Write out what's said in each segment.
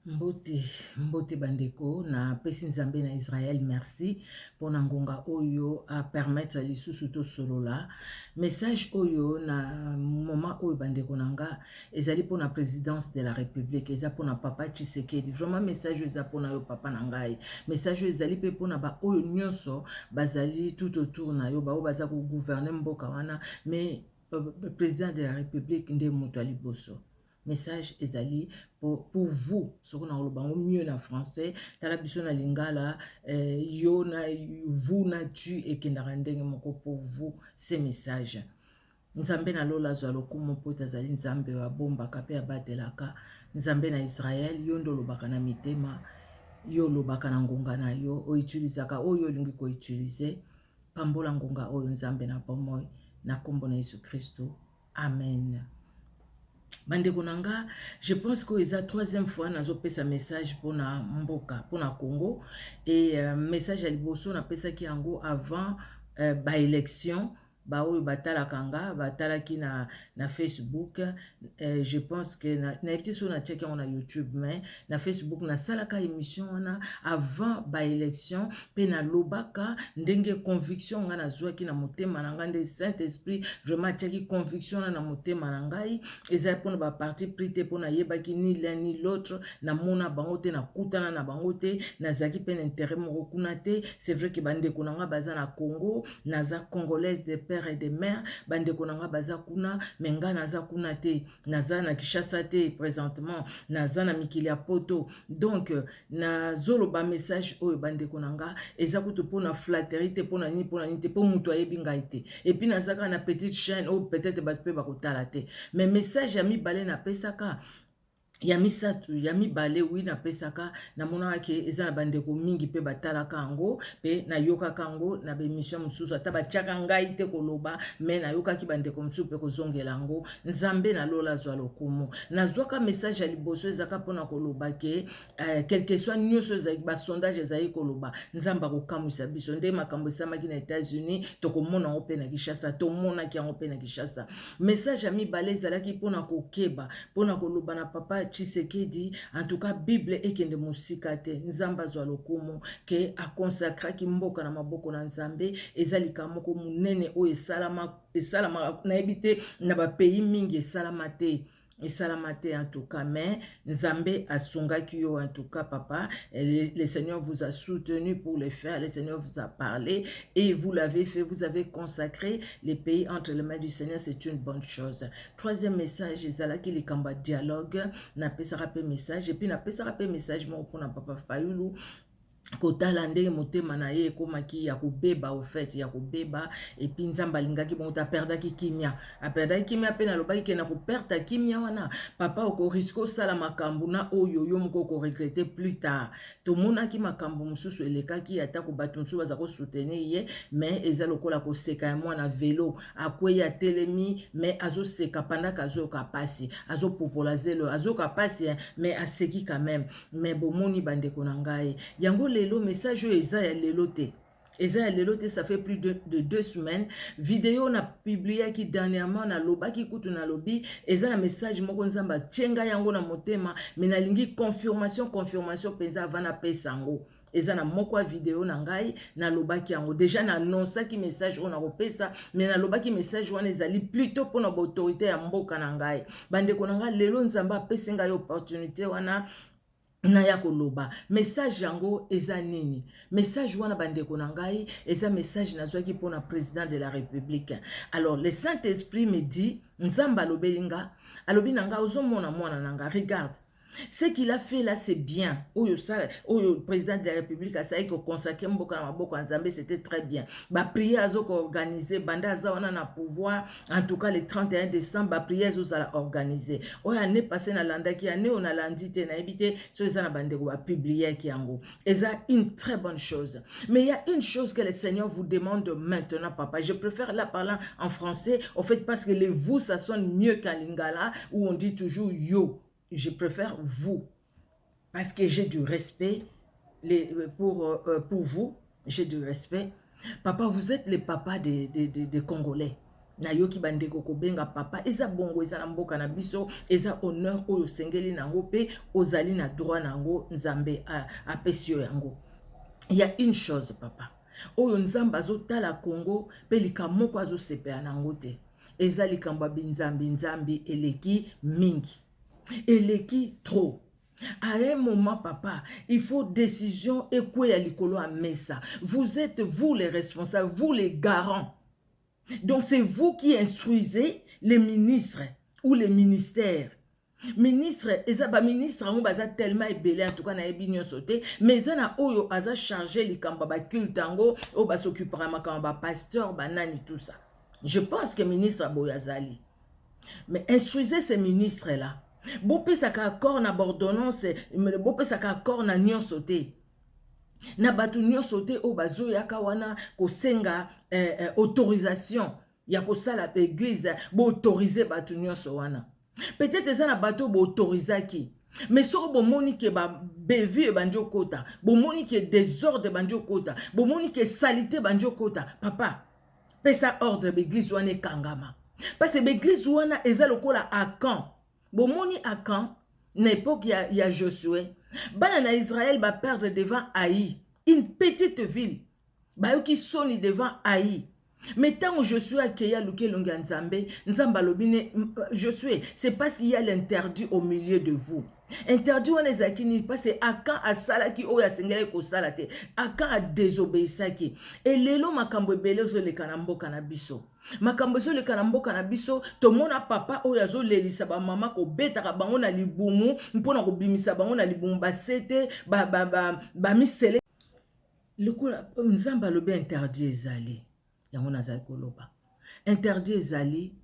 Mbote bandeko na pesi nzambe na Israël merci pour ngonga oyo a permettre lisusu to solola message oyo na moment oyo bandeko nanga ezali pour la présidence de la République eza pour na papa Tshisekedi vraiment message eza pour na yo papa na ngai message ezali pe pour na ba oyo nyonso bazali tout autour na yo ba o baza ko gouverner mboka wana mais président de la République nde moto ali boso. Message ezali pour vous, ce qu'on a le mieux en français, dans la biso na lingala, yo na vous na tu et qui n'a rendé pour vous ces messages. Nzambe na lola zalo kumo pota zali nzambe wa bomba kape abatelaka, nzambe na Israël yondo lobaka na mitema, yo lobaka na ngonga na yo, o utilisaka oyo lingi ko utiliser, pambola ngonga oyo nzambe na pomoy, na kombo na Yesu Kristo. Amen. Bandeko nanga, je pense que c'est la troisième fois nazo pesa message pour na mboka, pour na Congo et message à liboso na pesa ki yango avant ba élection ba oyo batala kanga batala ki na Facebook je pense que na epti so na check na YouTube mais na Facebook na salaka émission na avant ba élection pe na lobaka ndenge conviction nga na zwa ki na motema na ngande Saint-Esprit vraiment check conviction na motema na ngai eza pour ba parti prité pour na yeba ki ni l'un ni l'autre na mona bango te na kutana na bango te na zaki pe intérêt moko kuna te c'est vrai que bande konanga baza na Congo naza congolaise de père et de mère bande konanga baza kuna menga naza kuna te naza na Kinshasa te présentement naza na mikili ya poto donc na zolo ba message oyo bande konanga eza kutu pona flatterie te pona ni te po muto ayebi ngai te et puis nazaka na petite chaîne ou peut-être bat pe bakotala te mais message ya mibale na pesaka Yami satu, yami bale oui na pesaka na mona ke eza na bandeko mingi pe batala kango pe na yoka kango na be mission mususu ata ba chaka ngai te koloba mais na yoka ki bandeko mususu pe ko zongela ngo nzambe na lola zwa lokumu na zwaka message ali boso ezaka pona koloba ke quel que soit nyoso ezaki ba sondage ezaki koloba nzamba ko kamusa biso nde makambo samaki na États-Unis to ko mona ngo pe na Kinshasa to mona ki ngo pe na Kinshasa message ami bale ezalaki pona ko keba pona koloba na papa Tshisekedi en tout cas Bible ekende musika te nzamba zwa lokumu ke a consacra ki mboka na maboko na nzambe ezalika moko munene o esalama na ebite na ba pays mingi esalama te en tout cas mais nzambe asungaki yo en tout cas papa le Seigneur vous a soutenu pour le faire le Seigneur vous a parlé et vous l'avez fait vous avez consacré les pays entre les mains du Seigneur c'est une bonne chose troisième message ezalaki likamba dialogue na pesaka pe message et puis na pesaka pe message mo pour na papa Fayulu kotala ndenge motema na ye ekomaki ya kobeba au fait ya kobeba et puis nzamba lingaki bon ta perdaki kimia pe na lobaki ke na ko perdre kimia wana papa oko risque sala makambo na oyo yo moko ko regretter plus tard to monaki makambo mususu elekaki ata ko batunsu baza ko soutenir ye mais eza lokola ko seka mwana vélo akweya telemi mais azo seka pendant azo kapasi azo popolariser azo kapasi mais aseki quand même mais bomoni bande konangai yango lelo message eza ya lelo te. Eza ya lelo te, ça fait plus de 2 semaines. Vidéo na publié qui dernièrement na loba ki kutu na lobi. Eza na message moko nzamba tchenga yango na motema. Mais na lingi confirmation penza avana pesango. Eza na moko vidéo na ngai na loba ki yango. Déjà na annonça ki message on a repesa. Mais na loba ki message wana ezali plutôt pour na autorité ya mboka na ngai. Bande konanga lelo nzamba pesenga yo opportunité wana. Na ya koloba message yango eza nini message wana bandeko na ngai eza message nazwaki pona président de la République alors le Saint-Esprit me dit nzamba lobelinga alobi nanga ozomona mwana nanga regarde ce qu'il a fait là, c'est bien. Le président de la République a saisi que consacrer mboka na maboko ya Nzambe, c'était très bien. Ba prière azo ko organiser, banda zawana na pouvoir, en tout cas le 31 décembre, ba prière azo sala organiser. Oya année passée na landa ki année on a landité na ebité, so eza na bande ko ba publier ki yango. Eza une très bonne chose. Mais il y a une chose que le Seigneur vous demande maintenant, papa. Je préfère la parler en français, au fait parce que les vous ça sonne mieux qu'en lingala où on dit toujours yo. Je préfère vous, parce que j'ai du respect pour vous, j'ai du respect. Papa, vous êtes le papa des Congolais. na yoki bandeko kobenga papa eza bongo eza na mboka na biso eza honneur oyo sengeli nango pe ozali na droit nango nzambe apesi yo yango. Il y a une chose papa oyo nzambe azotala Congo pe likambo moko azosepela nango te eza likambo ya binzambi eleki mingi eleki trop. À un moment, papa, il faut décision et quoi ya likolo à mesa. Vous êtes vous les responsables, vous les garants. Donc c'est vous qui instruisez les ministres ou les ministères. Ministre, ezaba ministre on baza tellement ébélé en tout cas na ebinyo sauté, mais na oyo aza chargé likamba ba cultango o ba s'occupera makamba pasteur banani tout ça. Je pense que ministre Boyazali. Mais instruisez ces ministres là. Bopé saka accord na bordonnance, bopé saka accord na nyon sauté. Na batu nyon sauté o bazo yaka wana kosenga autorisation ya kosala église bo autoriser batu nyon so wana. Peut-être ça na bateau bo autorisaki. Mais sur bo moni ke ba bevu banjo kota, bo moni ke désordre banjo kota, bo moni ke salité banjo kota. Papa, pesa ordre l'église wana kangama. Parce que l'église wana eza lokola Akan. Bo moni Akan na époque ya Josué. Bana na Israël ba perdre devant Haï, une petite ville. Ba yo ki soni devant Haï. Mais tant que Josué a créé Luke Nzambe, Nzamba lobine Josué, c'est parce qu'il y a l'interdit au milieu de vous. Interdit on est akini parce que Akan a salaki o ya sengele ko salate. Akan a désobéissaki. Et lelo makambo ebele zo le kanambo kanabiso. Makambo zo le kanambo kanabiso to mona papa o ya zo lelisa ba mama ko betaka bango na libumu mpona ko bimisa bango na libumu ba sete ba misele. Le coup Nzamba lobe interdit ezali. Yango nazali koloba interdit ezali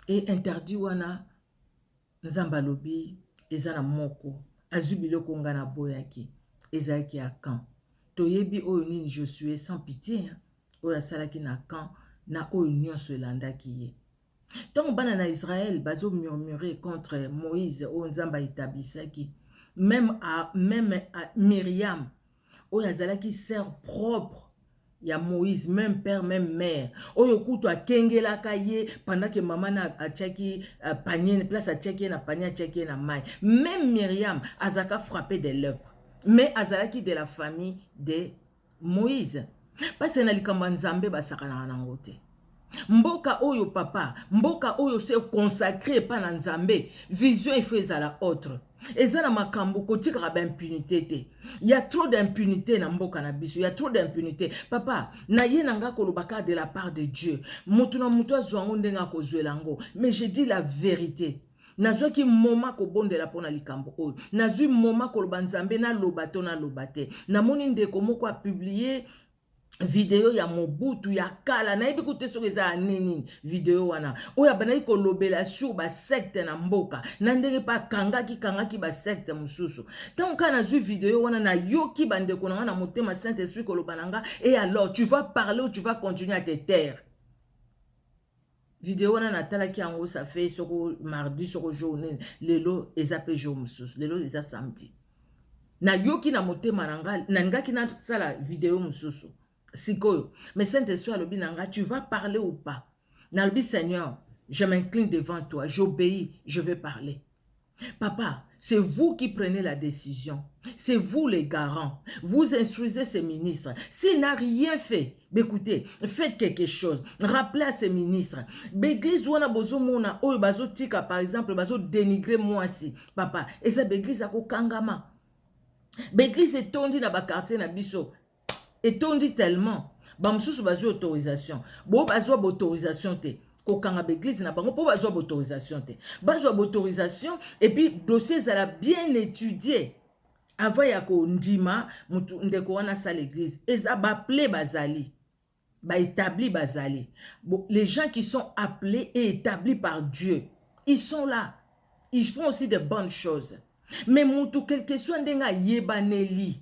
et interdit wana nzamba lobi ezana moko azubilo konga na boyaki ezaki Akan toyebi oyo nini Josué sans pitié oyo asalaki na Akan na oyo nyonso elandaki ye. Tant bana na Israël bazo murmurer contre Moïse oyo nzamba établisaki même à Myriam oyo azalaki sœur propre ya Moïse, même père, même mère. Oyo kutu a kengela kaye pendant que maman na achaki panier, place achaki na panier, achaki na maille. Même Myriam azaka frappé de lèpre. Mais azalaki de la famille de Moïse. Parce que na likamba nzambe basaka na nangote. Mboka oyo papa, mboka oyo se consacré pa na nzambe, vision il faut ezala autre. Ezana makambo kotika ba impunité te. Il y a trop d'impunité na mboka na biso, il y a trop d'impunité. Papa, na ye nanga kolobaka de la part de Dieu. Mutu na mutu azwango ndenga kozwelango, mais je dis la vérité. Nazwa ki moma ko bondela pona likambo oyo. Nazwi moma koloba nzambe na lobato na lobate. Na moni ndeko moko a publier video ya Mobutu ya kala na yebi kute soki eza nini video wana oya banaki kolobela sur ba secte na mboka na ndenge pa kangaki ba secte mususu tant kana zui video wana na yoki bandeko na motema Saint-Esprit koloba nanga et alors tu vas parler ou tu vas continuer à te taire. Vidéo wana natala ki yango ça fait soko mardi soko journée lelo ezape jour mususu lelo eza samedi na yoki na motema nanga na ngaki na sala video mususu. Sikoyo. Mais Saint-Esprit a lobi nanga, tu vas parler ou pas? Nalbi Seigneur, je m'incline devant toi, j'obéis, je vais parler. Papa, c'est vous qui prenez la décision. C'est vous les garants. Vous instruisez ces ministres. S'il n'a rien fait, écoutez, faites quelque chose. Rappelez à ces ministres. L'église wana bozo mona oyo bazo tika par exemple bazo dénigrer moi si. Papa, et ça l'église a ko kangama. L'église est tondue na ba quartier na biso. Et on dit tellement, bamsusu bazo autorisation. Bo bazo autorisation te. Ko kanga l'église na bango po bazo autorisation te. Bazo autorisation et puis dossier ça l'a bien étudié. Avant ya ko ndima mutu ndeko wana sa l'église. Eza ba appelé bazali. Ba établi bazali. Bon, les gens qui sont appelés et établis par Dieu, ils sont là. Ils font aussi de bonnes choses. Mais mutu quelque soit ndenga yebaneli.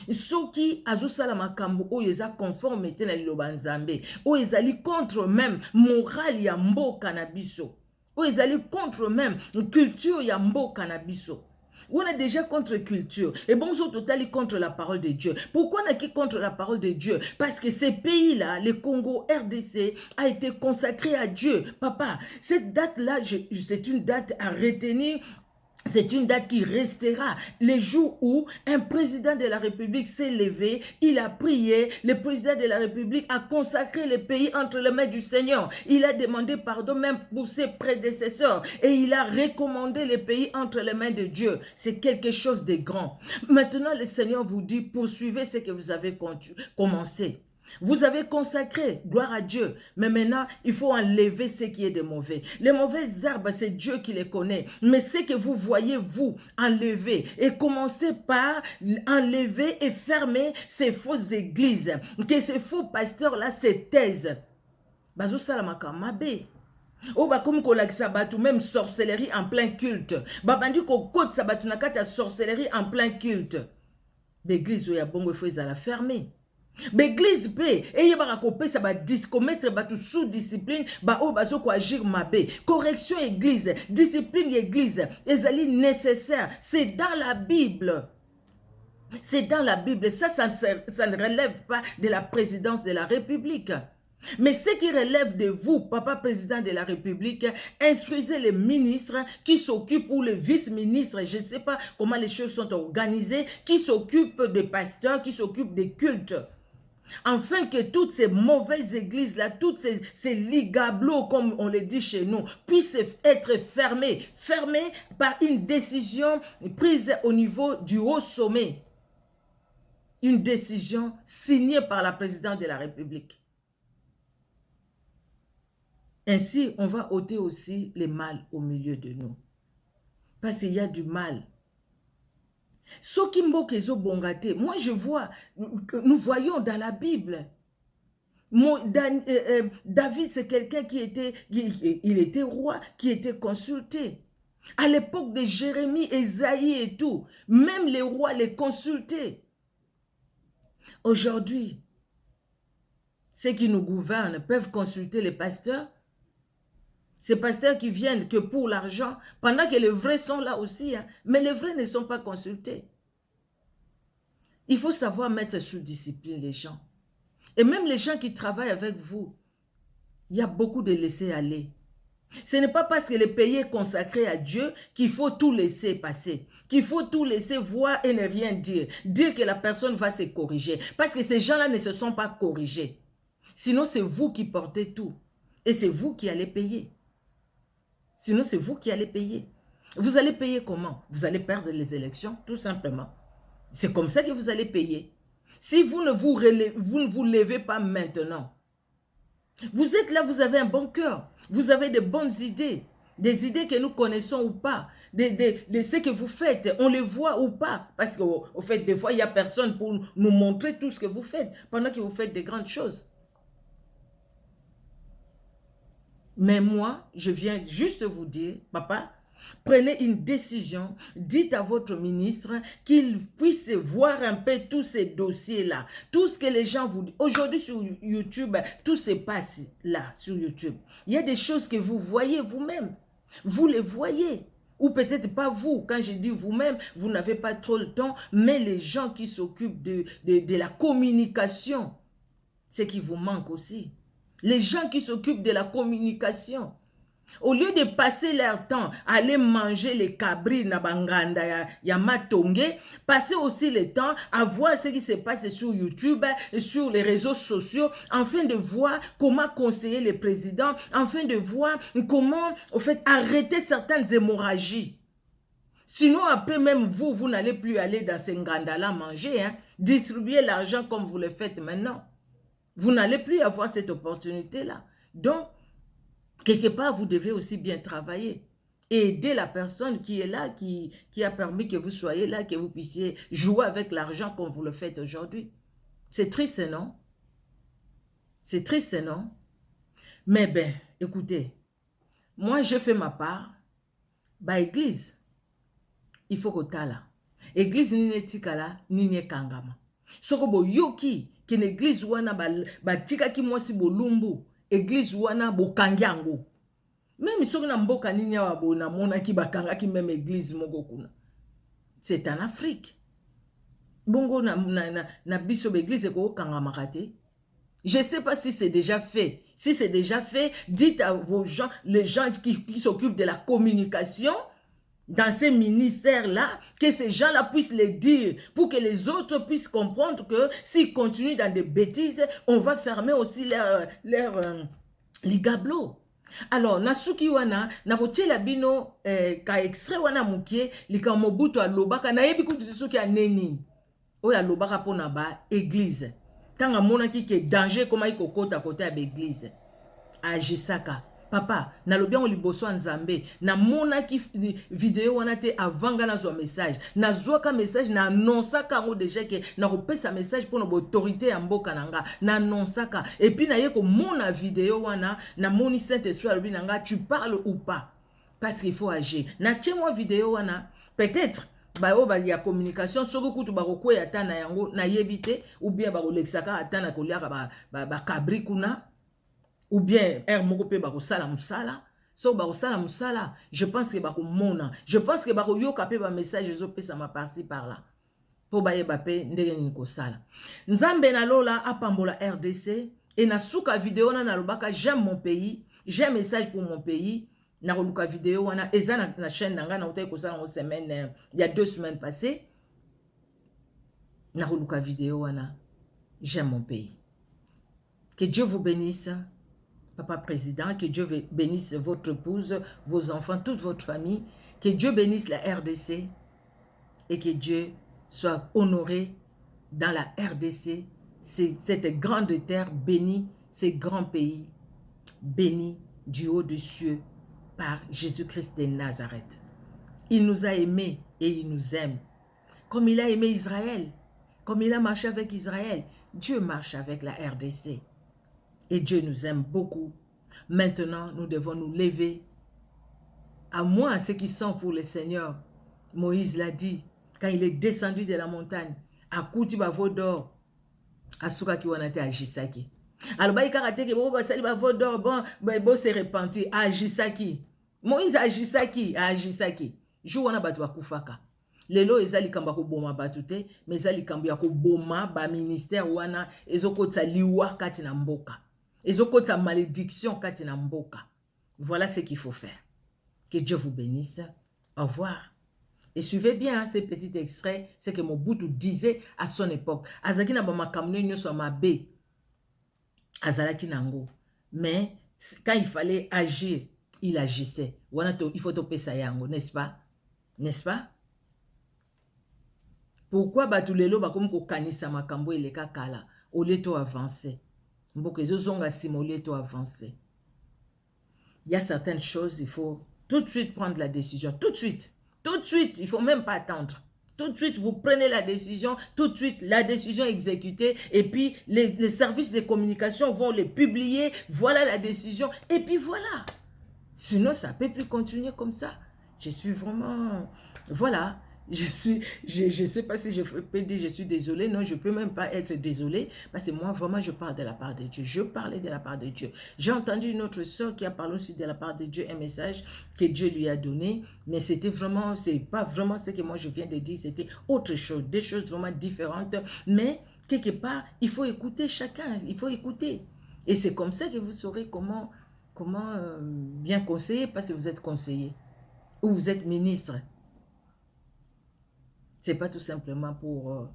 Soki azosala makambo oyo eza conformité na liloba nzambe oyo ezali contre même morale ya mboka na biso oyo ezali contre même culture ya mboka na biso On est déjà contre culture. Et bon, au total, contre la parole de Dieu. Pourquoi on est qui contre la parole de Dieu? Parce que ces pays-là, le Congo, RDC, a été consacré à Dieu. Papa, cette date-là, c'est une date à retenir. C'est une date qui restera. Les jours où un président de la République s'est levé, il a prié, le président de la République a consacré le pays entre les mains du Seigneur. Il a demandé pardon même pour ses prédécesseurs et il a recommandé le pays entre les mains de Dieu. C'est quelque chose de grand. Maintenant, le Seigneur vous dit, poursuivez ce que vous avez commencé. Vous avez consacré, gloire à Dieu, mais maintenant, il faut enlever ce qui est de mauvais. Les mauvaises herbes, c'est Dieu qui les connaît, mais ce que vous voyez, vous, enlevez. Et commencez par enlever et fermer ces fausses églises, que ces faux pasteurs-là se taisent. Bazo salamaka mabe. Oh, bah, comme kolakisa batu, même sorcellerie en plein culte. Babandi ko kote sa batu nakata sorcellerie en plein culte. L'église où il y a bon, il faut la fermer. L'église paix et y a pas ça va discommettre batu sous discipline ba o bazo ko agir mabe. Correction église, discipline église, ezali nécessaire, c'est dans la Bible. C'est dans la Bible, ça ne relève pas de la présidence de la République. Mais ce qui relève de vous, papa président de la République, instruisez les ministres qui s'occupent ou les vice-ministres, je ne sais pas comment les choses sont organisées, qui s'occupent des pasteurs, qui s'occupent des cultes. Afin que toutes ces mauvaises églises-là, toutes ces ligablos, comme on le dit chez nous, puissent être fermées par une décision prise au niveau du haut sommet. Une décision signée par la présidente de la République. Ainsi, on va ôter aussi le mal au milieu de nous. Parce qu'il y a du mal. Moi je vois, nous voyons dans la Bible, David c'est quelqu'un il était roi, qui était consulté. À l'époque de Jérémie, Esaïe et tout, même les rois les consultaient. Aujourd'hui, ceux qui nous gouvernent peuvent consulter les pasteurs. Ces pasteurs qui viennent que pour l'argent, pendant que les vrais sont là aussi, hein, mais les vrais ne sont pas consultés. Il faut savoir mettre sous discipline les gens. Et même les gens qui travaillent avec vous, il y a beaucoup de laisser aller. Ce n'est pas parce que le pays est consacré à Dieu qu'il faut tout laisser passer, qu'il faut tout laisser voir et ne rien dire. Dire que la personne va se corriger. Parce que ces gens-là ne se sont pas corrigés. Sinon, c'est vous qui portez tout. Et c'est vous qui allez payer. Sinon, c'est vous qui allez payer. Vous allez payer comment? Vous allez perdre les élections, tout simplement. C'est comme ça que vous allez payer. Si vous ne vous levez pas maintenant, vous êtes là, vous avez un bon cœur, vous avez de bonnes idées, des idées que nous connaissons ou pas, de ce que vous faites, on les voit ou pas. Parce qu'au fait, des fois, il n'y a personne pour nous montrer tout ce que vous faites, pendant que vous faites de grandes choses. Mais moi, je viens juste vous dire, papa, prenez une décision, dites à votre ministre qu'il puisse voir un peu tous ces dossiers-là, tout ce que les gens vous disent. Aujourd'hui sur YouTube, tout se passe là, sur YouTube. Il y a des choses que vous voyez vous-même, vous les voyez. Ou peut-être pas vous, quand je dis vous-même, vous n'avez pas trop le temps, mais les gens qui s'occupent de la communication, c'est qui vous manque aussi. Les gens qui s'occupent de la communication, au lieu de passer leur temps à aller manger les cabris na banganda ya matonge, passez aussi le temps à voir ce qui se passe sur YouTube, sur les réseaux sociaux, afin de voir comment conseiller les présidents, afin de voir comment, au fait, arrêter certaines hémorragies. Sinon, après même vous n'allez plus aller dans ces nganda-là manger, hein, distribuer l'argent comme vous le faites maintenant. Vous n'allez plus avoir cette opportunité-là. Donc, quelque part, vous devez aussi bien travailler et aider la personne qui est là, qui a permis que vous soyez là, que vous puissiez jouer avec l'argent comme vous le faites aujourd'hui. C'est triste, non? C'est triste, non? Mais ben, écoutez, moi, je fais ma part. Bah, église, il faut que tu là. Église, ni netikala, ni nekangama. Sokobo yoki, que l'église wana batika ki mwasi bolumbu. Église wana bokangi yango. Même soki na mboka nini wa bona mona ki bakanga ki même église moko kuna. c'est en Afrique. Bongo na biso l'église ko kangamaka te. Je ne sais pas si c'est déjà fait. Si c'est déjà fait, dites à vos gens, les gens qui s'occupent de la communication dans ces ministères-là, que ces gens-là puissent les dire pour que les autres puissent comprendre que s'ils continuent dans des bêtises, on va fermer aussi les gablots. Alors, nasuki wana, na kotiela bino ka extrait wana mukie, lika Mobutu alobaka, na yebi kutu suki ya neni. Oya alobaka pona ba église. Tanga mona ki ke danger koma iko kota kota ya église. Agisaka. Papa, na lobiango liboso nzambe, na mona ki vidéo wana te avanga na zo message. Na zo ka message na annonsaka ngo déjà ke na kopesa message pour l'autorité ya mboka nanga. Na annonsaka. Et puis na yeko mona vidéo wana, na moni Saint-Esprit alobi nanga, tu parles ou pas? Parce qu'il faut agir. Na tchemwa vidéo wana, peut-être il y a communication soko kutu baroko ya tana yango na yebite ou bien barolexaka atana koliaka ba kabri kuna ou bien moko pe barosala musala so barosala musala je pense que bakomona je pense que bakoyoka pe ba message ezo pesa ma par-ci par là po bayeba pe ndenge nini kosala nzambe na lola apambola RDC et na suka vidéo na lobaka j'aime mon pays j'ai un message pour mon pays. Na koluka vidéo wana eza na chaîne nanga na utai kosala en semaine il y a 2 semaines passées na koluka vidéo wana j'aime mon pays. Que Dieu vous bénisse papa président, que Dieu bénisse votre épouse, vos enfants, toute votre famille, que Dieu bénisse la RDC et que Dieu soit honoré dans la RDC, cette grande terre bénie, ces grands pays bénis du haut des cieux par Jésus-Christ de Nazareth. Il nous a aimés et il nous aime. Comme il a aimé Israël, comme il a marché avec Israël, Dieu marche avec la RDC. Et Dieu nous aime beaucoup. Maintenant, nous devons nous lever. À moins ceux qui sont pour le Seigneur. Moïse l'a dit, quand il est descendu de la montagne, à Kouti Bavodor, à Soukaki Wanate à Jisaki. Alors, il a dit que bon, se repentir à Jisaki. Moïse a Jisaki. Jou wana batu bakufaka. Lelo ezali kamba ko boma batute, mais ezali kamba ya ko boma ba ministère wana ezokota liwa kati na mboka. Ezokota malédiction kati na mboka. Voilà ce qu'il faut faire. Que Dieu vous bénisse. Au revoir. Et suivez bien ces petits extraits, c'est que Mobutu disait à son époque. Azaki na ba makamne nyoso mabe. Azalaki nango. Mais quand il fallait agir, il agissait. Il faut topé ça yango, n'est-ce pas? N'est-ce pas? Pourquoi batulelo bakomi ko kanisa makambo eleka kala au leto avancer? Mboke zozonga sima au leto avancer. Il y a certaines choses, il faut tout de suite prendre la décision. Tout de suite. Tout de suite, il ne faut même pas attendre. Tout de suite, vous prenez la décision, tout de suite, la décision exécutée, et puis les services de communication vont les publier, voilà la décision, et puis voilà. Sinon, ça ne peut plus continuer comme ça. Je suis vraiment... Voilà. Je ne sais pas si je peux dire je suis désolée. Non, je ne peux même pas être désolée. Parce que moi, vraiment, je parle de la part de Dieu. Je parlais de la part de Dieu. J'ai entendu une autre soeur qui a parlé aussi de la part de Dieu, un message que Dieu lui a donné. Mais c'était vraiment, c'est pas vraiment ce que moi je viens de dire. C'était autre chose, des choses vraiment différentes. Mais quelque part, il faut écouter chacun. Il faut écouter. Et c'est comme ça que vous saurez comment bien conseiller, parce que vous êtes conseiller. Ou vous êtes ministre. Ce n'est pas tout simplement pour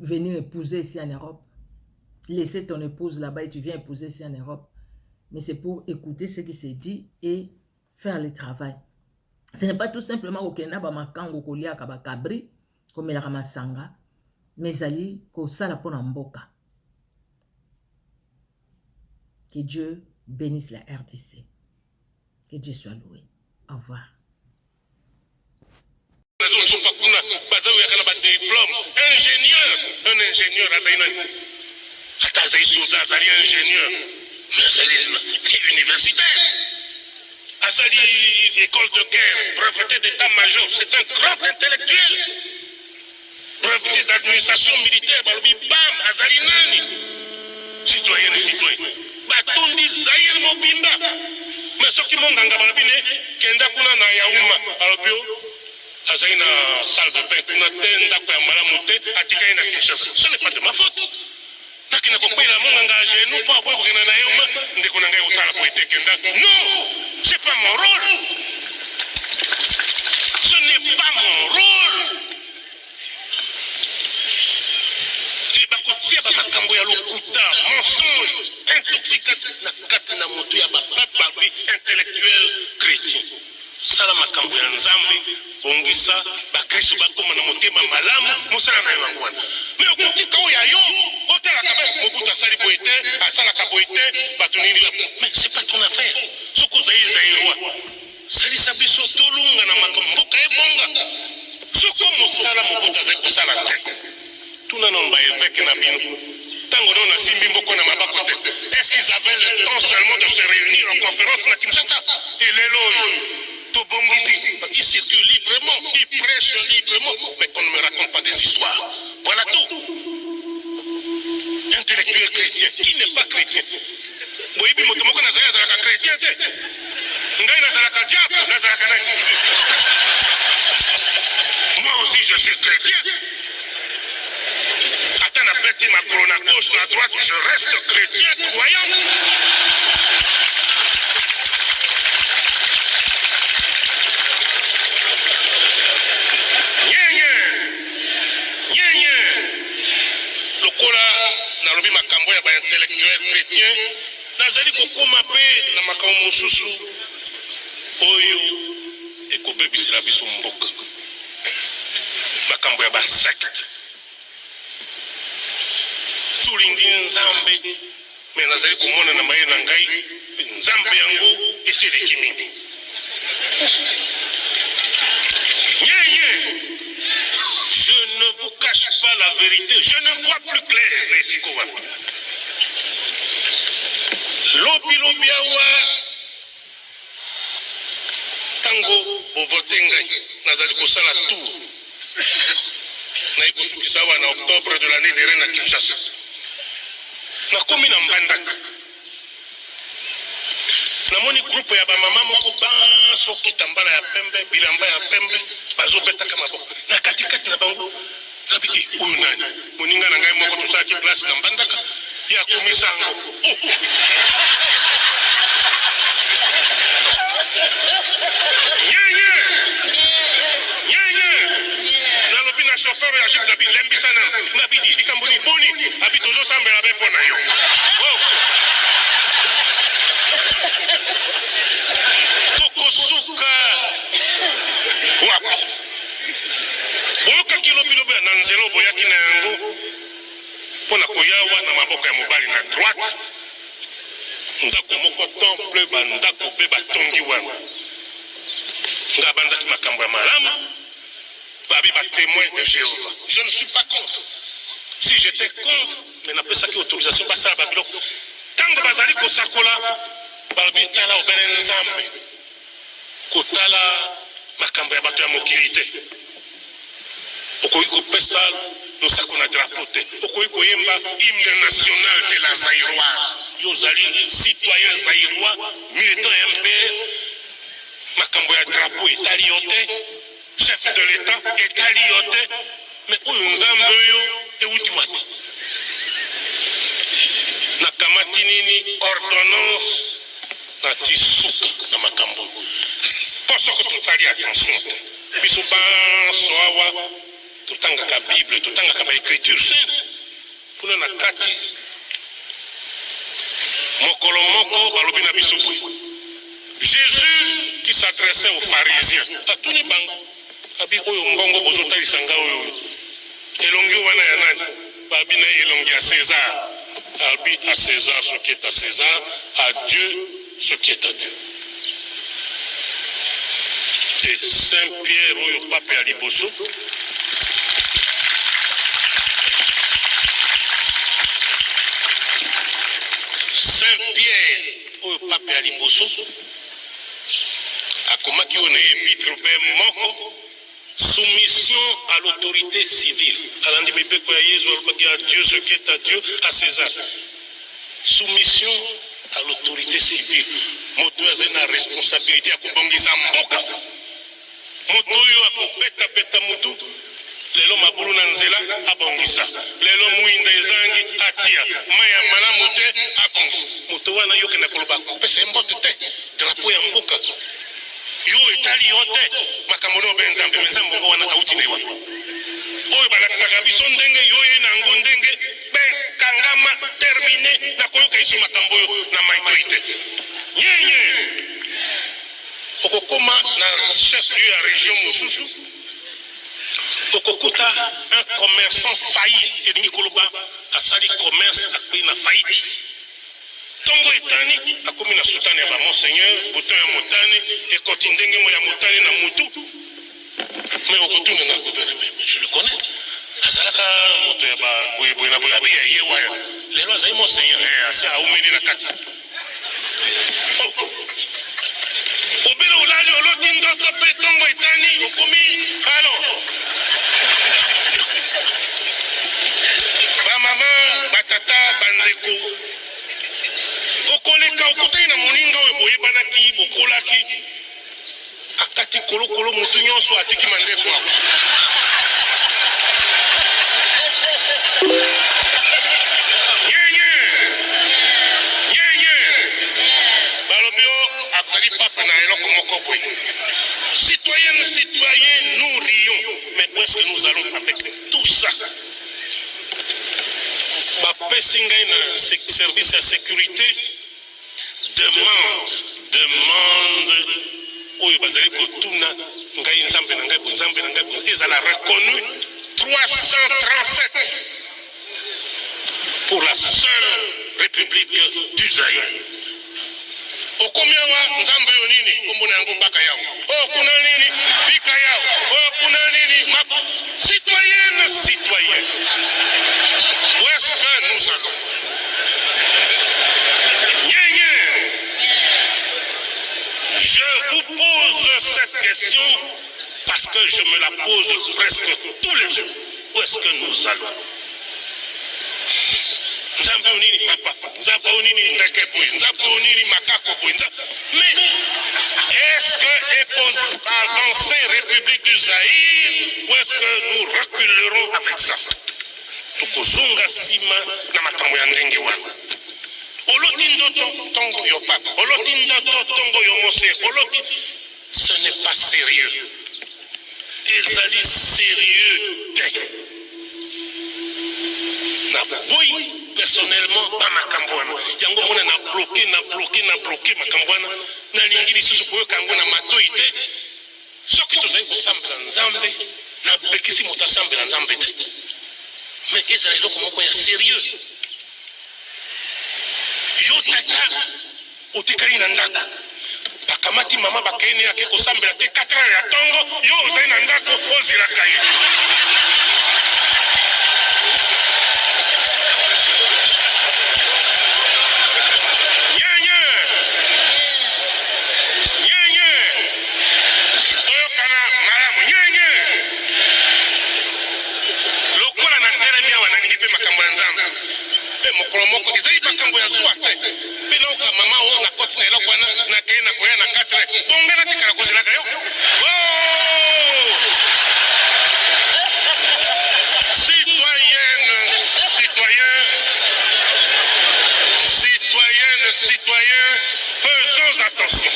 venir épouser ici en Europe. Laisser ton épouse là-bas et tu viens épouser ici en Europe. Mais c'est pour écouter ce qui s'est dit et faire le travail. Ce n'est pas tout simplement au Kenya, makango kolia kaba kabri, comme la ramasanga, mais ali ko sala pona mboka. Que Dieu bénisse la RDC. Que Dieu soit loué. Au revoir. Un ingénieur universitaire. Azali école de guerre, breveté d'état-major, c'est un grand intellectuel. Breveté d'administration militaire, bam, Azali nani. Citoyen et citoyen. Batundi Zahir Mobimba. Mais ce qui m'ont gangé, kenda kuna na yauma, alobio. azali na salle de bain kuna te ndako ya malamu te atikali na Kinshasa. Ce n'est pas de ma faute. Nakina kokwela monganga a genou po aboye kokenda na ye uma ndeko na ngai kosala koeteke ndako. Non, c'est pas mon rôle. Ce n'est pas mon rôle. Bakotia ba makambo ya lokuta, mensonge, intoxication na kati na moto ya babi intellectuel chrétien. Sala makambo ya nzambe, bongisa bakristo bakoma na motema malamu, mosala na yango wana. Mais okotika oya yo, otala kabe Mobutu asali boete, asala kaboete, batunini la. Mais c'est pas ton affaire. Soko zairwa. Salisa biso tolunga na makambo mboka ebonga. Soko mosala Mobutu azali kosala te. Tuna nomba évêque na bino. Tango non asimbi mboko na mabako te. Est-ce qu'ils avaient le temps seulement de se réunir en conférence na Kinshasa? Et les lois, tout bon ici. Ils circulent librement, ils prêchent librement, mais qu'on ne me raconte pas des histoires. Voilà tout. Intellectuel chrétien, qui n'est pas chrétien? Boyebi motomoko na zalaka chrétien te. Ngai na zalaka diable, na zalaka nai. Moi aussi je suis chrétien. Attends, après ma colonne à gauche, à droite, je reste chrétien, croyant. Lokola nalobi makambo ya ba intellectuel chrétien, nazali kokoma pe na makambo mosusu oyo ekobebisela biso mboka. Makambo ya ba secte. Tulingi nzambe me nazali komona na maye na ngai nzambe yango eseleki mingi. Je ne vous cache pas la vérité, je ne vois plus clair les Sikowa. Lobi awa tango bovote ngai nazali kosala tour na ekosukisa awa na octobre de l'année dernière na Kinshasa. Nakomi na Mbandaka. Namoni groupe ya bamama moko baso kitambala ya pembe, bilamba ya pembe, bazobetaka maboko. Na katikati na bango, nabiki uyu nani? Moninga na ngai moko tosaki place na Mbandaka ya komisango. Nalobi na chauffeur ya jeep nabi lembisana nabidi ikamboni boni abi tozo sambela be pona yo. Tokosuka wapi? Boyoka kilobilobi na nzelo boyaki na yango pona koyawa na maboko ya mobali na droite. Ndako moko temple bandako be batongi wana. Nga bandaki makambo ya malamu. Babi ba témoin de Jéhovah. Je ne suis pas contre. Si j'étais contre, mais n'a pas ça qui autorisation basa babilo. Tango bazali ko sakola babi tala obene nzambe. Ko tala makambo ya bato ya mokilité. Okoyi ko pesa no sakona drapeau te. Okoyi ko yemba hymne national de la Zaïroise. Yo zali citoyen zaïrois, militant MPR. Makambo ya drapeau italiote. Chef de l'État, Etaliote, mais où nous envoyons et où tu vas. Na kamati nini ordonnance na tisuka na makambo. Poso ko totali attention. Biso ban soawa totanga ka Bible, totanga ka écriture sainte. Puna na kati mokolo moko balobi na biso boy. Jésus qui s'adressait aux pharisiens. Atuni bango abi oyo mbongo bozotalisa nga oyo elongi wana ya nani babi na elongi ya César abi à César ce qui est à César, à Dieu ce qui est à Dieu. Et Saint Pierre oyo pape ya liboso Saint Pierre oyo pape ya liboso akomaki ona épître pe moko. Soumission à l'autorité civile. À Dieu ce qui est à Dieu, à César. Soumission à l'autorité civile. Moto a une responsabilité à Kubongisa Mboka. moto oyo akobeta mutu lelo mabulu na nzela abongisa lelo muinda ezangi atia maya malamu te abongisa moto wana yo kena koloba pesa mbote te drapeau ya mboka yo etali yo te makambo no benzambe menzambo wana auti ne wa oyo balakisaka biso ndenge yo ye nango ndenge be kangama termine na koyoka iso makambo oyo na maitoite nyenye okokoma na chef lieu ya région mosusu okokuta un commerçant failli elingi koloba asali commerce akui na faillite tongo etani akomi na sutane ya bamonseigneur buton ya motane ekoti ndenge mo ya motane na mutu mais okotuna na gouvernement je le connais azalaka moto ya baboyeboye na boye abi ya ye waya lelo azali monseigneur asi aumeli na kati obele olali oloti ndoto mpe tongo etani okomi alo bamama batata bandeko okoleka okutani na moninga oyo boyebanaki bokolaki akati kolokolo motu nyonso atiki mandefu ako nyenye balobi o azali papa na eloko moko boye citoyen nous rions mais où est-ce que nous allons avec tout ça bapesi ngai na service ya sécurité demande oyo bazali kotuna ngai nzambe na ngai bonzambe na ngai bonte ezala reconnu 337 pour la seule république du Zaïre. Okomi awa nzambe yo nini kombona yango baka yao kuna nini bika yao kuna nini citoyen où est-ce que nous allons je vous pose cette question parce que je me la pose presque tous les jours. Où est-ce que nous allons? Mais est-ce que est avancer République du Zaïre ou est-ce que nous reculerons avec ça? Tukozunga sima na makambo ya ndenge wana. Oloti ndoto tongo yo papa. Oloti ndoto tongo yo mose. Oloti, ce n'est pas sérieux. Ezali sérieux te. Na boy personnellement pas makambo wana. Yango mona na bloqué makambo wana. Na lingili susu koyo kango na matoi te. Soki tozali kosambela nzambe na bekisi moto asambela nzambe te. Mais ezali eloko moko ya sérieux. Yo tata otikali na ndako bakamati mama bakeni yake kosambela te 4 heures ya tongo yo ozali na ndako ozilaka ye nyenye toyokana malamu nyenye lokola na telemi awa nalingi mpe makambo ya nzambe pe mokolo moko ezali makambo ya zuwa te pe naoka mama oyo na koti na eloko wana nakei na koya na 4 bonge natikala kozelaka yo citoyen faisons attention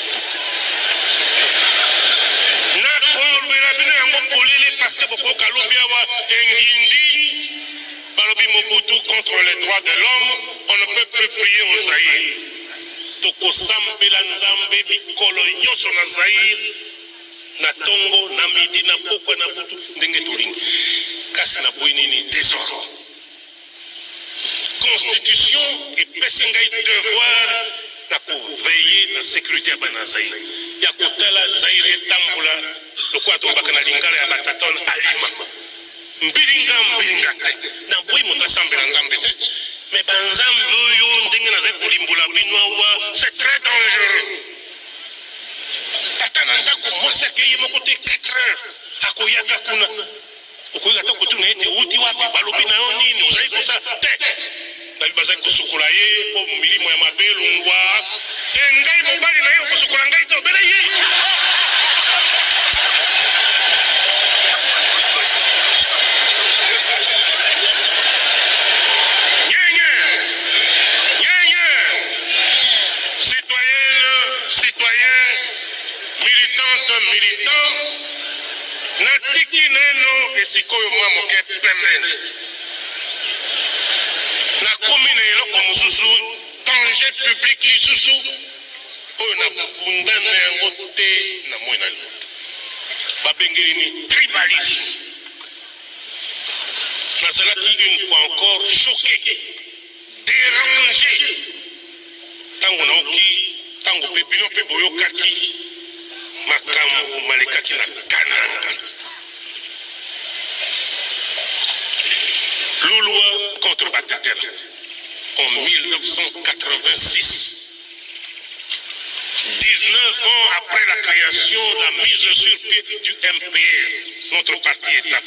nakoyolobela bino yango polele parce que bokoyoka lobi awa engindi balobi Mobutu contre les droits de l'homme, on ne peut plus prier au Zaïre. Tokosambela nzambe mikolo nyoso na Zaïre, na tongo, na midi, na pokwa, na butu, ndenge tolingi. Kasi na boinini désordre. Constitution et pesingai devoir na veiller na sécurité ya bana Zaïre. Ya kotala Zaïre tambula, lokwa tombaka na lingala ya bataton alima. Mbilinga te na boyi moto asambela nzambe te mais banzambe oyo ndenge nazali kolimbola bino awa c'est très dangereux ata na ndako mwasi akeye moko te 4 heures akoyaka kuna okoyaka ta kotuna ete uti wapi balobi na yo nini ozali kosa te babi bazali kosukola ye po milimo ya mabe longwa ngai mobali na ye okosukola ngai te obele ye esikoyo mwa moke pembeni na komi na eloko mosusu danger public lisusu oyo na bundana yango te na moi na lio babengeli ni tribalisme. Nazalaki une fois encore choqué, dérangé tango naoki tango mpe bino mpe boyokaki makambo malekaki na kananga. Loi contre Batetela en 1986. 19 ans après la création, la mise sur pied du MPR, notre parti État.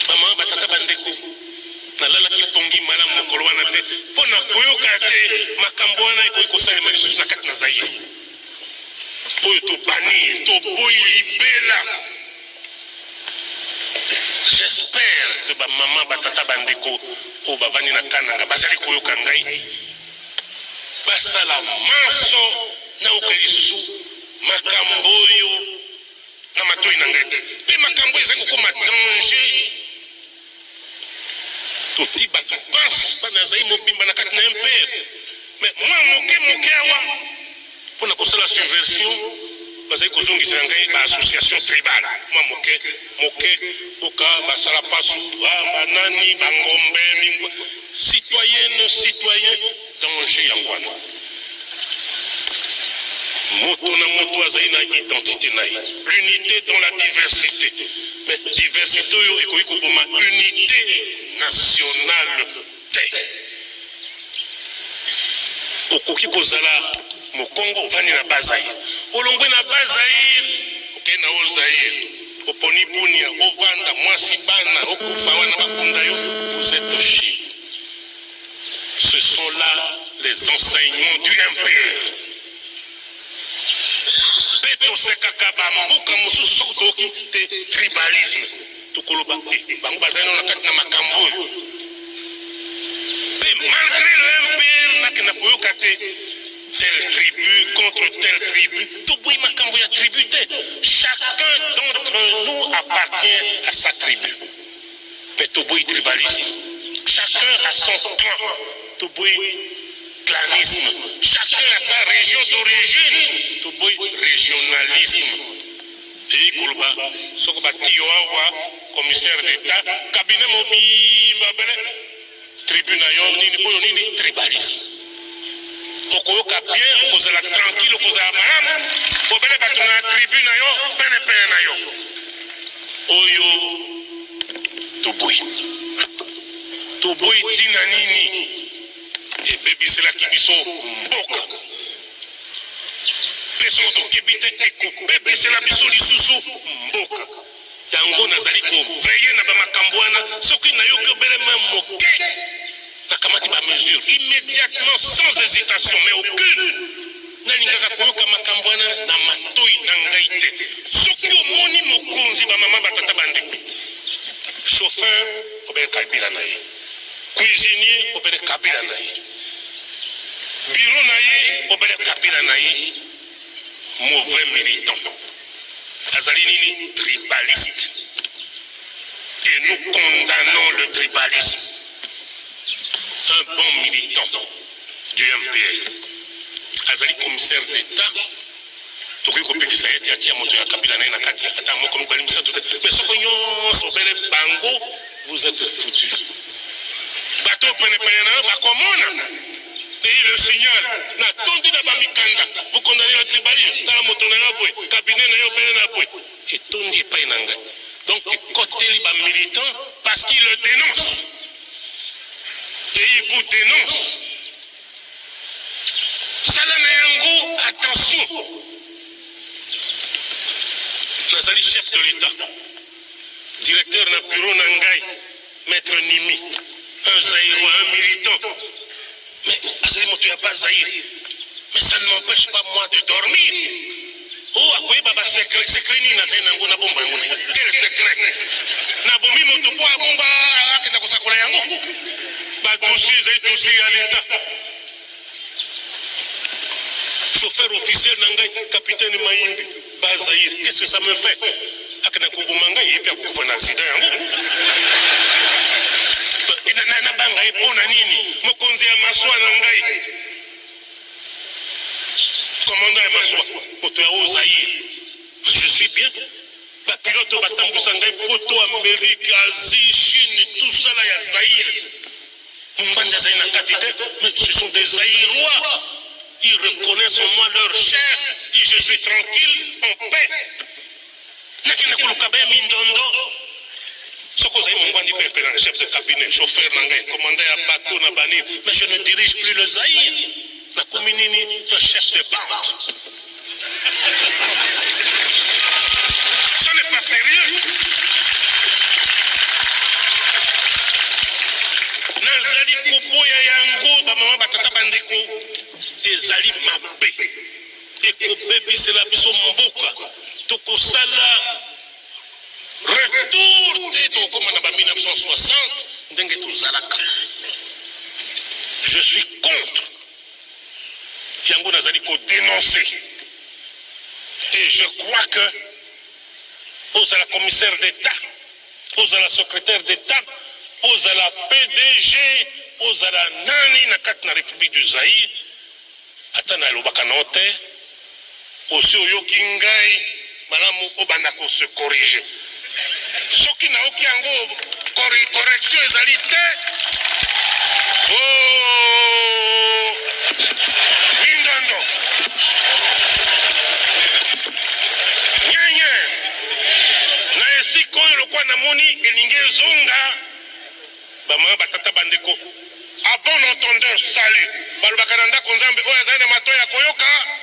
Maman batata bandeko nalalaki tongi malamu mokolo wana te mpo na koyoka te makambo wana ekoki kosalema lisusu na kati na Zaire oyo tobani toboyi libela. J'espère que bamama batata bandeko oyo bavandi na kananga bazali koyoka ngai basala manso nayoka lisusu makambo oyo na matoi na ngai te mpe makambo ezali kokoma danger toti bato pense bana azali mobimba na kati na MPR mais mwa moke awa mpona kosala subversion bazali kozongisela ngai baassociation tribale mwa moke oka basala pasu banani bangombe mingwa citoyen danger yango wana moto na moto azali na identité na ye l'unité dans la diversité mais diversité oyo ekoki koboma unité nationale te. Okoki kozala mokongo ovandi na Bazaire olongwe na Bazaire okei na Ozaire oponi bunia ovanda mwasi bana okufa wana bakunda yo vous êtes chiés. Ce sont là les enseignements du MPR. Beto sekaka bamboka mosusu soki toki te tribalisme tokoloba te bango bazali na kati na makambo oyo mpe malgré le MPR nakenda koyoka te telle tribu contre telle tribu toboyi makambo ya tribu te. Chacun d'entre nous appartient à sa tribu mais toboyi tribalisme. Chacun a son clan toboyi clanisme. Chacun a sa région d'origine toboyi régionalisme. Et koloba soko batiyo awa commissaire d'État cabinet mobimba bele tribu na yo nini oyo nini tribalisme. Okoyoka bien okozala tranquille okozala malamu obele bato na tribu na yo pene na yo oyo toboyi tina nini ebebiselaki biso mboka mpe soki tokebi te ekobebisela biso lisusu mboka yango nazali koveye na bamakambo wana soki nayoki obelema moke nakamati bamesure immédiatement sans hésitation mais aucune nalingaka koyoka makambo wana na matoi na ngai te. Soki omoni mokonzi bamama batata bandeko chauffeur obele kabila na ye cuisinier obele kabila na ye bureau na ye obele kabila na ye mauvais militant azali nini tribaliste et nous condamnons le tribalisme. Un bon militant du MPR azali commissaire d'État tokoki kopekisa ete atia moto ya kabila na ye na kati ata moko mibali misato te mais soko nyonso obele bango vous êtes foutus. Bato penepene na yo bakomona pays le signal na tondi na bamikanda vous condamnez le tribalisme tala moto na yo boye cabinet na yo bele na boye etondi epai na ngai donc ekoteli bamilitant parce qu'il le dénonce et il vous dénonce. Salamango, attention. Nazali chef de l'État, directeur d'un bureau Nangai, maître Nimi, un Zaïrois, un militant. Mais Azali Moto ya pas Zaïre. Mais ça ne m'empêche pas moi de dormir. Oh, à quoi baba secret ni nazali nango na bomba yango. Quel secret? Na bomi moto po a bomba akenda kosakola yango. Dossier à l'État. Chauffeur officiel Nangai, capitaine Maïmbi, Bazaïr, qu'est-ce que ça me fait? akena kubumanga yepi akufa na accident yango na banga epona nini mokonzi ya maswa na ngai commandant ya maswa poto ya Zaïre je suis bien bapilote batambusa ngai poto Amérique Asie Chine tout ça là ya Zaïre mbanja zai na kati te mais ce sont des Zaïrois. Ils reconnaissent en moi leur chef et je suis tranquille en paix. Nakina kulukabe mindondo soko zai mongwandi pepe na chef de cabinet chauffeur nanga commandant ya bateau na banir mais je ne dirige plus le Zaïre na kominini le chef de bande. Ce n'est pas sérieux. Nazali koboya yango ba mama batata bandeko ezali mabe ekobebisela biso mboka tokosala retour te tokoma na ba 1960 ndenge tozalaka. Je suis contre yango nazali kodénoncer et je crois que ozala commissaire d'État, ozala secrétaire d'État, ozala PDG, ozala nani na kati na République du Zaïre ata na lobaka na te osi oyoki ngai malamu obanda ko se corriger soki naoki yango correction ezali te mindondo nyenye na esika oyo lokwa namoni elingi ezonga bamama batata bandeko a bon entendeur salut balobaka na ndako nzambe oyo azali na mato ya koyoka